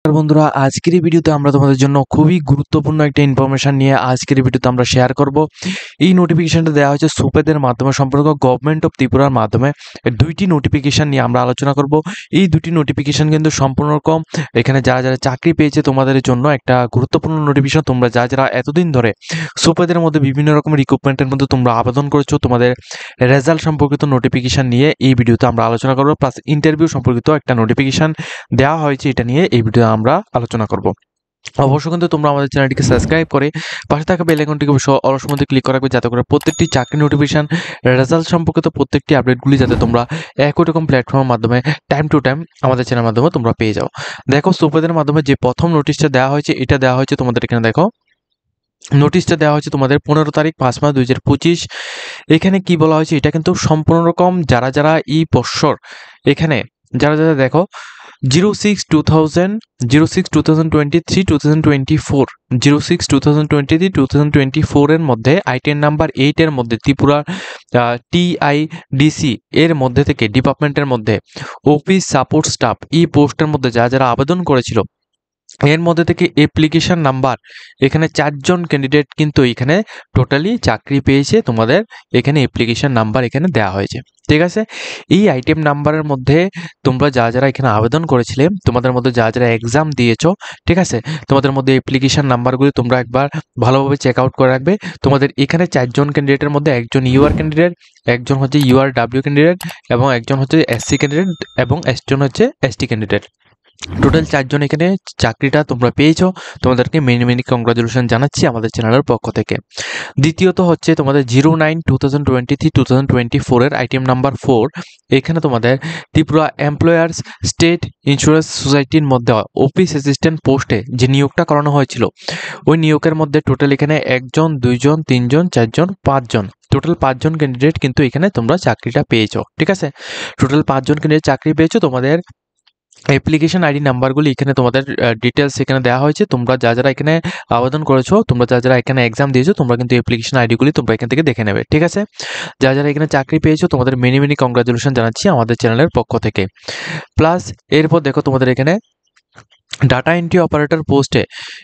বন্ধুরা, আজকের এই ভিডিওতে আমরা তোমাদের জন্য খুবই গুরুত্বপূর্ণ একটা ইনফরমেশন নিয়ে আজকের এই ভিডিওতে আমরা শেয়ার করব। এই নোটিফিকেশনটা দেওয়া হয়েছে সুপেদের মাধ্যমে, সম্পর্ক গভর্নমেন্ট অফ ত্রিপুরার মাধ্যমে। দুইটি নোটিফিকেশন নিয়ে আমরা আলোচনা করব। এই দুটি নোটিফিকেশন কিন্তু সম্পূর্ণ রকম এখানে যারা যারা চাকরি পেয়েছে তোমাদের জন্য একটা গুরুত্বপূর্ণ নোটিফিকেশন। তোমরা যারা যারা এতদিন ধরে সুপেদের মধ্যে বিভিন্ন রকমের রিক্রুটমেন্টের মধ্যে তোমরা আবেদন করেছো, তোমাদের রেজাল্ট সম্পর্কিত নোটিফিকেশন নিয়ে এই ভিডিওতে আমরা আলোচনা করব। প্লাস ইন্টারভিউ সম্পর্কিত একটা নোটিফিকেশন দেওয়া হয়েছে, এটা নিয়ে এই ভিডিও আমরা আলোচনা করব। অবশ্যই কিন্তু তোমরা আমাদের চ্যানেলটিকে সাবস্ক্রাইব করে পাশে থাকা বেল আইকনটিকে অলস মধ্যে ক্লিক করা রাখবে, যাতে করে প্রত্যেকটি চাকরি নোটিফিকেশন রেজাল্ট সম্পর্কিত প্রত্যেকটি আপডেটগুলি যাতে তোমরা একই রকম প্ল্যাটফর্মের মাধ্যমে টাইম টু টাইম আমাদের চ্যানেলের মাধ্যমে তোমরা পেয়ে যাও। দেখো, সুপেদের মাধ্যমে যে প্রথম নোটিশটা দেওয়া হয়েছে, এটা দেওয়া হয়েছে তোমাদের এখানে। দেখো, নোটিশটা দেওয়া হয়েছে তোমাদের 15 তারিখ 5 মাস 2025। এখানে কি বলা হয়েছে, এটা কিন্তু সম্পূর্ণ রকম যারা যারা এই বৎসর এখানে যারা যারা দেখো 06/2000, 06/2023, 2024, 06/2023, 2024 এর মধ্যে আইটেন নাম্বার 8 এর মধ্যে ত্রিপুরা TIDC এর মধ্যে থেকে ডিপার্টমেন্টের মধ্যে অফিস সাপোর্ট স্টাফ এই পোস্টের মধ্যে যারা যারা আবেদন করেছিল, এর মধ্যে থেকে অ্যাপ্লিকেশন নাম্বার এখানে 4 জন ক্যান্ডিডেট কিন্তু এখানে টোটালি চাকরি পেয়েছে। তোমাদের এখানে অ্যাপ্লিকেশন নাম্বার এখানে দেওয়া হয়েছে, ঠিক আছে। এই আইটেম নাম্বারের মধ্যে তোমরা যারা যারা এখানে আবেদন করেছিলে, তোমাদের মধ্যে যারা যারা এক্সাম দিয়েছো, ঠিক আছে, তোমাদের মধ্যে অ্যাপ্লিকেশন নাম্বারগুলি তোমরা একবার ভালোভাবে চেক আউট করে রাখবে। তোমাদের এখানে 4 জন ক্যান্ডিডেটের মধ্যে একজন UR ক্যান্ডিডেট, একজন হচ্ছে URW ক্যান্ডিডেট, এবং একজন হচ্ছে SC ক্যান্ডিডেট, এবং একজন হচ্ছে ST ক্যান্ডিডেট। টোটাল 4 জন এখানে চাকরিটা তোমরা পেয়েছো। তোমাদেরকে মেনি মেনি কংগ্রাচুলেশন জানাচ্ছি আমাদের চ্যানেলের পক্ষ থেকে। দ্বিতীয়ত হচ্ছে তোমাদের 09/2023-2024 এর আইটেম নাম্বার 4। এখানে তোমাদের ত্রিপুরা এমপ্লয়ার্স স্টেট ইন্স্যুরেন্স সোসাইটির মধ্যে অফিস অ্যাসিস্ট্যান্ট পোস্টে যে নিয়োগটা করানো হয়েছিল, ওই নিয়োগের মধ্যে টোটাল এখানে 1 জন 2 জন 3 জন 4 জন 5 জন, টোটাল 5 জন ক্যান্ডিডেট কিন্তু এখানে তোমরা চাকরিটা পেয়েছো, ঠিক আছে। টোটাল 5 জন ক্যান্ডিডেট চাকরি পেয়েছো। তোমাদের অ্যাপ্লিকেশন আইডি নাম্বারগুলি এখানে তোমাদের ডিটেলস এখানে দেওয়া হয়েছে। তোমরা যারা যারা এখানে আবেদন করেছো, তোমরা যারা যারা এখানে এক্সাম দিয়েছো, তোমরা কিন্তু অ্যাপ্লিকেশন আইডিগুলি তোমরা এখান থেকে দেখে নেবে, ঠিক আছে। যারা যারা এখানে চাকরি পেয়েছো, তোমাদের মেনি মেনি কংগ্রাচুলেশন জানাচ্ছি আমাদের চ্যানেলের পক্ষ থেকে। প্লাস এরপর দেখো, তোমাদের এখানে ডাটা এন্ট্রি অপারেটর পোস্টে,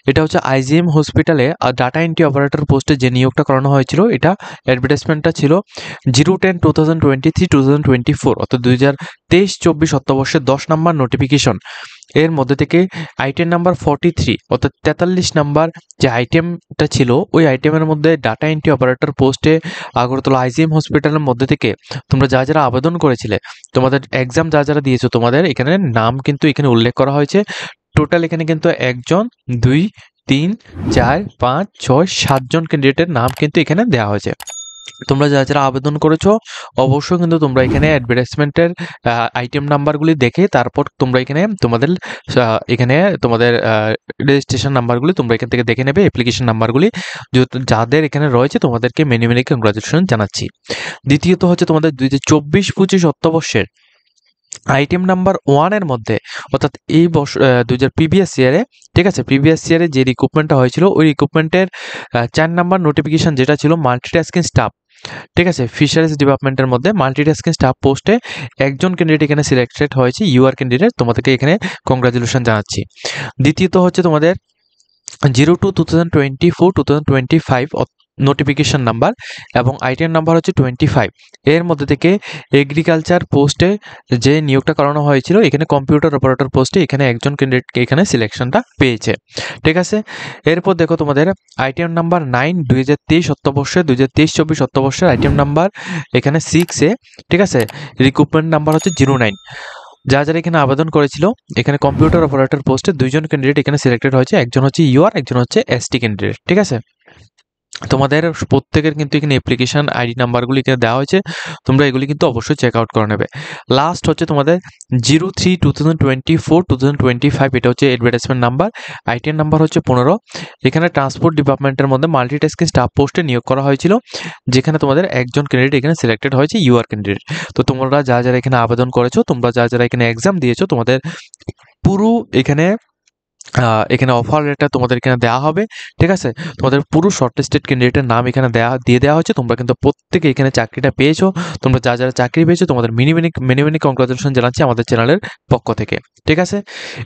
এটা হচ্ছে IGM হসপিটালে ডাটা এন্ট্রি অপারেটর পোস্টে যে নিয়োগটা করানো হয়েছিল, এটা অ্যাডভার্টাইজমেন্টটা ছিল 0/10/2023-2024, অর্থাৎ 2023-24 অর্থবর্ষে 10 নম্বর নোটিফিকেশন। এর মধ্যে থেকে আইটেম নাম্বার 43, অর্থাৎ 43 নাম্বার যে আইটেমটা ছিল, ওই আইটেমের মধ্যে ডাটা এন্ট্রি অপারেটর পোস্টে আগরতলা IGM হসপিটালের মধ্যে থেকে তোমরা যারা যারা আবেদন করেছিলে, তোমাদের এক্সাম যারা যারা দিয়েছো, তোমাদের এখানে নাম কিন্তু এখানে উল্লেখ করা হয়েছে। টোটাল এখানে কিন্তু 1 জন 2 3 4 5 6 7 জন ক্যান্ডিডেটের নাম কিন্তু এখানে দেওয়া হয়েছে। তোমরা যারা যারা আবেদন করেছো, অবশ্যই কিন্তু তোমরা এখানে অ্যাডভার্টাইজমেন্টের আইটেম নাম্বারগুলি দেখে তারপর তোমরা এখানে তোমাদের রেজিস্ট্রেশন নাম্বারগুলি তোমরা এখান থেকে দেখে নেবে। অ্যাপ্লিকেশন নাম্বারগুলি যাদের এখানে রয়েছে, তোমাদেরকে মেনি মেনি কংগ্রাচুলেশন জানাচ্ছি। দ্বিতীয়ত হচ্ছে তোমাদের 2024-25 অর্থবর্ষের আইটেম নাম্বার 1 এর মধ্যে, অর্থাৎ এই বছর প্রিভিয়াস ইয়ারে, ঠিক আছে, প্রিভিয়াস ইয়ারে যে রিক্রুটমেন্টটা হয়েছিল, ওই রিক্রুটমেন্টের 4 নাম্বার নোটিফিকেশন যেটা ছিল মাল্টিটাস্কিং স্টাফ, ঠিক আছে, ফিশারিজ ডিপার্টমেন্টের মধ্যে মাল্টিটাস্কিং স্টাফ পোস্টে একজন ক্যান্ডিডেট এখানে সিলেক্টেড হয়েছে, UR ক্যান্ডিডেট। তোমাদেরকে এখানে কংগ্রাচুলেশন জানাচ্ছি। দ্বিতীয়ত হচ্ছে তোমাদের 02/2024-2025 নোটিফিকেশন নাম্বার এবং আইটেম নাম্বার হচ্ছে 25। এর মধ্যে থেকে এগ্রিকালচার পোস্টে যে নিয়োগটা করানো হয়েছিল, এখানে কম্পিউটার অপারেটর পোস্টে এখানে একজন ক্যান্ডিডেটকে এখানে সিলেকশনটা পেয়েছে, ঠিক আছে। এরপর দেখো, তোমাদের আইটেম নাম্বার 9 2023 অর্থবর্ষে 2023-24 অর্থবর্ষের আইটেম নাম্বার এখানে 6 এ, ঠিক আছে, রিক্রুটমেন্ট নাম্বার হচ্ছে 09। যারা যারা এখানে আবেদন করেছিল, এখানে কম্পিউটার অপারেটর পোস্টে 2 জন ক্যান্ডিডেট এখানে সিলেক্টেড হয়েছে, একজন হচ্ছে UR, একজন হচ্ছে ST ক্যান্ডিডেট, ঠিক আছে। তোমাদের প্রত্যেকের কিন্তু এখানে অ্যাপ্লিকেশন আইডি নাম্বারগুলি এখানে দেওয়া হয়েছে। তোমরা এগুলি কিন্তু অবশ্যই চেক আউট করে নেবে। লাস্ট হচ্ছে তোমাদের 03/2024-2025, এটা হচ্ছে অ্যাডভার্টাইজমেন্ট নাম্বার, আইটেম নাম্বার হচ্ছে 15। এখানে ট্রান্সপোর্ট ডিপার্টমেন্টের মধ্যে মাল্টিটাস্কিং স্টাফ পোস্টে নিয়োগ করা হয়েছিল, যেখানে তোমাদের একজন ক্যান্ডিডেট এখানে সিলেক্টেড হয়েছে, UR ক্যান্ডিডেট। তো তোমরা যারা যারা এখানে আবেদন করেছো, তোমরা যারা যারা এখানে এক্সাম দিয়েছো, তোমাদের পুরো এখানে এখানে অফার লেটার তোমাদের এখানে দেওয়া হবে, ঠিক আছে। তোমাদের পুরো শর্টলিস্টেড ক্যান্ডিডেটের নাম এখানে দিয়ে দেওয়া হচ্ছে। তোমরা কিন্তু প্রত্যেকে এখানে চাকরিটা পেয়েছো। তোমরা যারা চাকরি পেয়েছো তোমাদের মেনি মেনি কংগ্রাচুলেশন জানাচ্ছি আমাদের চ্যানেলের পক্ষ থেকে, ঠিক আছে।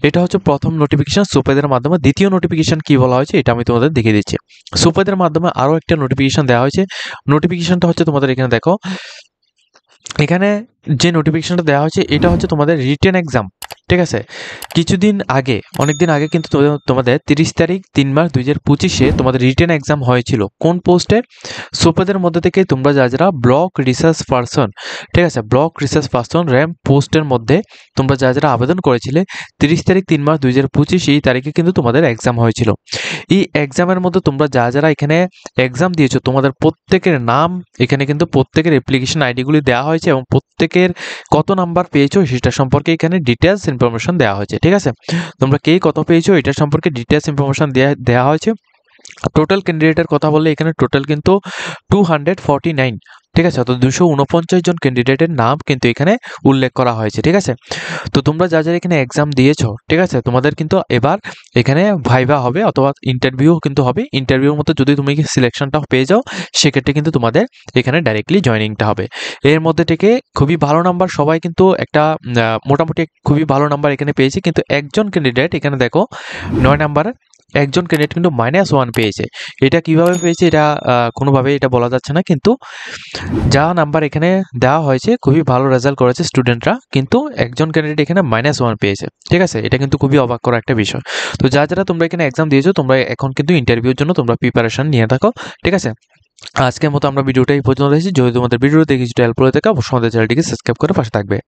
এটা হচ্ছে প্রথম নোটিফিকেশন সুপেদের মাধ্যমে। দ্বিতীয় নোটিফিকেশন কি বলা হয়েছে এটা আমি তোমাদের দেখিয়ে দিচ্ছি। সুপেদের মাধ্যমে আরও একটা নোটিফিকেশন দেওয়া হয়েছে। নোটিফিকেশনটা হচ্ছে তোমাদের এখানে দেখো, এখানে যে নোটিফিকেশনটা দেওয়া হয়েছে এটা হচ্ছে তোমাদের রিটেন এক্সাম, ঠিক আছে। কিছুদিন আগে, অনেকদিন আগে কিন্তু তোমাদের 30 তারিখ 3 মাস 2025-এ তোমাদের রিটেন এক্সাম হয়েছিল। কোন পোস্টে? সুপেদের মধ্যে থেকে তোমরা যারা ব্লক রিসার্চ পারসন, ঠিক আছে, ব্লক রিসার্চ পারসন র্যাম্প পোস্টের মধ্যে তোমরা যারা আবেদন করেছিলে 30 তারিখ 3 মাস 2025 এই তারিখে কিন্তু তোমাদের এক্সাম হয়েছিল। এই এক্সামের মধ্যে তোমরা যারা এখানে এক্সাম দিয়েছো তোমাদের প্রত্যেকের নাম এখানে কিন্তু প্রত্যেকের অ্যাপ্লিকেশন আইডিগুলি দেওয়া হয়েছে এবং প্রত্যেকের কত নাম্বার পেয়েছো সেটা সম্পর্কে এখানে ডিটেলস ইনফরমেশন দেওয়া হয়েছে, ঠিক আছে। তোমরা কে কত পেয়েছো এটা সম্পর্কে ডিটেলস ইনফরমেশন দেওয়া হয়েছে। টোটাল ক্যান্ডিডেটের কথা বললে এখানে টোটাল কিন্তু 249, ঠিক আছে। তো 249 জন ক্যান্ডিডেটের নাম কিন্তু এখানে উল্লেখ করা হয়েছে, ঠিক আছে। তো তোমরা যারা এখানে এক্সাম দিয়েছো, ঠিক আছে, তোমাদের কিন্তু এবার এখানে ভাইভা হবে অথবা ইন্টারভিউ কিন্তু হবে। ইন্টারভিউর মতো যদি তুমি সিলেকশনটা পেয়ে যাও সেক্ষেত্রে কিন্তু তোমাদের এখানে ডাইরেক্টলি জয়েনিংটা হবে। এর মধ্যে থেকে খুবই ভালো নাম্বার সবাই কিন্তু একটা মোটামুটি খুবই ভালো নাম্বার এখানে পেয়েছে, কিন্তু একজন ক্যান্ডিডেট এখানে দেখো 9 নাম্বারের একজন ক্যান্ডিডেট কিন্তু -1 পেয়েছে। এটা কিভাবে পেয়েছে এটা কোনোভাবে এটা বলা যাচ্ছে না, কিন্তু যা নাম্বার এখানে দেওয়া হয়েছে খুবই ভালো রেজাল্ট করেছে স্টুডেন্টরা, কিন্তু একজন ক্যান্ডিডেট এখানে -1 পেয়েছে, ঠিক আছে। এটা কিন্তু খুবই অবাক করা একটা বিষয়। তো যারা তোমরা এখানে এক্সাম দিয়েছো তোমরা এখন কিন্তু ইন্টারভিউর জন্য তোমরা প্রিপারেশন নিয়ে থাকো, ঠিক আছে। আজকের মতো আমরা ভিডিওটা এই পর্যন্ত দেখছি। যদি তোমাদের ভিডিওতে কিছু হেল্প করে থাকে অবশ্যই আমাদের চ্যানেলটিকে সাবস্ক্রাইব করে পাশে থাকবে।